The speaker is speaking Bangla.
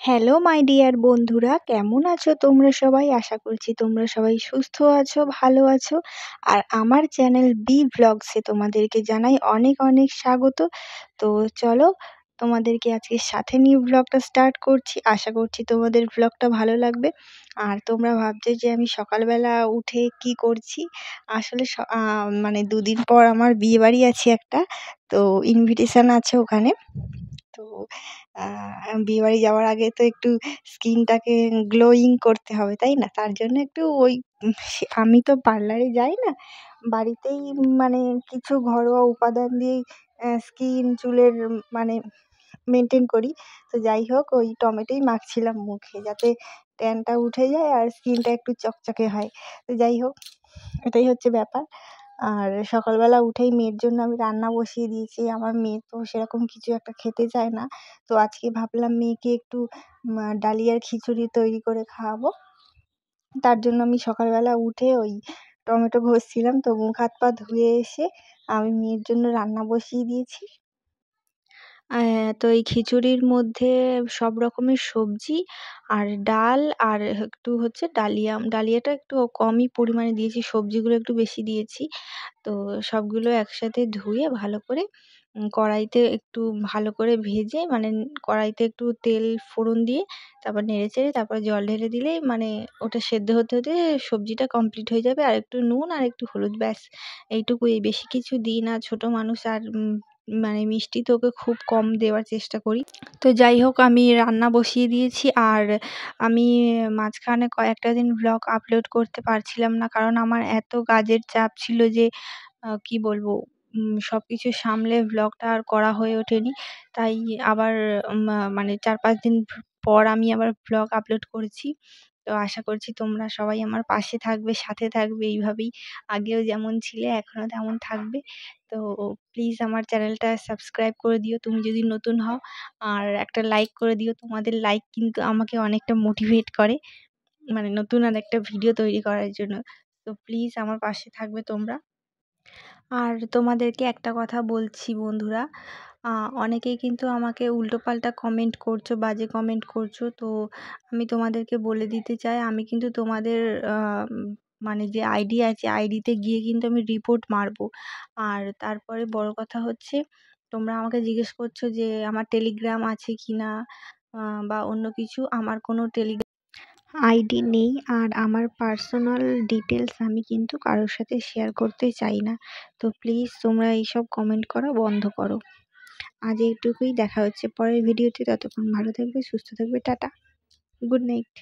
হ্যালো মাই ডিয়ার বন্ধুরা, কেমন আছো তোমরা সবাই? আশা করছি তোমরা সবাই সুস্থ আছো, ভালো আছো। আর আমার চ্যানেল বি ভ্লগসে তোমাদেরকে জানাই অনেক অনেক স্বাগত। তো চলো, তোমাদেরকে আজকে সাথে নিয়ে ভ্লগটা স্টার্ট করছি। আশা করছি তোমাদের ভ্লগটা ভালো লাগবে। আর তোমরা ভাবছো যে আমি সকালবেলা উঠে কি করছি। আসলে মানে দুদিন পর আমার বিয়ে বাড়ি আছে একটা, তো ইনভিটেশন আছে ওখানে। তো বিয়েবাড়ি যাওয়ার আগে তো একটু স্কিনটাকে গ্লোয়িং করতে হবে, তাই না? তার জন্য একটু ওই আমি তো পার্লারে যাই না, বাড়িতেই মানে কিছু ঘরোয়া উপাদান দিয়েই স্কিন চুলের মানে মেনটেন করি। তো যাই হোক, ওই টমেটোই মাখছিলাম মুখে যাতে ট্যানটা উঠে যায় আর স্কিনটা একটু চকচকে হয়। তো যাই হোক, এটাই হচ্ছে ব্যাপার। আর সকালবেলা উঠেই মেয়ের জন্য আমি রান্না বসিয়ে দিয়েছি। আমার মেয়ে তো সেরকম কিছু একটা খেতে চায় না। তো আজকে ভাবলাম মেয়েকে একটু ডালিয়ার খিচুড়ি তৈরি করে খাওয়াবো। তার জন্য আমি সকালবেলা উঠে ওই টমেটো ঘষছিলাম। তো মুখ হাত পা ধুয়ে এসে আমি মেয়ের জন্য রান্না বসিয়ে দিয়েছি। তো এই খিচুড়ির মধ্যে সব রকমের সবজি আর ডাল আর একটু হচ্ছে ডালিয়াটা একটু কমই পরিমাণে দিয়েছি, সবজিগুলো একটু বেশি দিয়েছি। তো সবগুলো একসাথে ধুয়ে ভালো করে কড়াইতে একটু ভালো করে ভেজে মানে কড়াইতে একটু তেল ফোড়ন দিয়ে তারপর নেড়েচেড়ে তারপর জল ঢেলে দিলেই মানে ওটা সেদ্ধ হতে হতে সবজিটা কমপ্লিট হয়ে যাবে। আর একটু নুন আর একটু হলুদ, ব্যাস এইটুকুই। বেশি কিছু দিই না, ছোট মানুষ আর মানে মিষ্টি তো ওকে খুব কম দেওয়ার চেষ্টা করি। তো যাই হোক, আমি রান্না বসিয়ে দিয়েছি। আর আমি মাঝখানে কয়েকটা দিন ভ্লগ আপলোড করতে পারছিলাম না, কারণ আমার এত কাজের চাপ ছিল যে কি বলবো, সবকিছু সামলে ভ্লগটা আর করা হয়ে ওঠেনি। তাই আবার মানে ৪-৫ দিন পর আমি আবার ভ্লগ আপলোড করেছি। তো আশা করছি তোমরা সবাই আমার পাশে থাকবে, সাথে থাকবে এইভাবেই। আগেও যেমন ছিলে এখনও তেমন থাকবে। তো প্লিজ আমার চ্যানেলটা সাবস্ক্রাইব করে দিও তুমি যদি নতুন হও। আর একটা লাইক করে দিও। তোমাদের লাইক কিন্তু আমাকে অনেকটা মোটিভেট করে মানে নতুন আরেকটা ভিডিও তৈরি করার জন্য। তো প্লিজ আমার পাশে থাকবে তোমরা। আর তোমাদেরকে একটা কথা বলছি বন্ধুরা, অনেকেই কিন্তু আমাকে উল্টোপাল্টা কমেন্ট করছো, বাজে কমেন্ট করছো। তো আমি তোমাদেরকে বলে দিতে চাই, আমি কিন্তু তোমাদের মানে যে আইডি আছে আইডিতে গিয়ে কিন্তু আমি রিপোর্ট মারবো। আর তারপরে বড় কথা হচ্ছে, তোমরা আমাকে জিজ্ঞেস করছো যে আমার টেলিগ্রাম আছে কি না বা অন্য কিছু। আমার কোনো আইডি নেই, আর আমার পার্সোনাল ডিটেলস আমি কিন্তু কারোর সাথে শেয়ার করতে চাই না। তো প্লিজ তোমরা এইসব কমেন্ট করা বন্ধ করো। আজ এইটুকুই, দেখা হচ্ছে পরের ভিডিওতে। ততক্ষণ ভালো থাকবে, সুস্থ থাকবে, টাটা, গুড নাইট।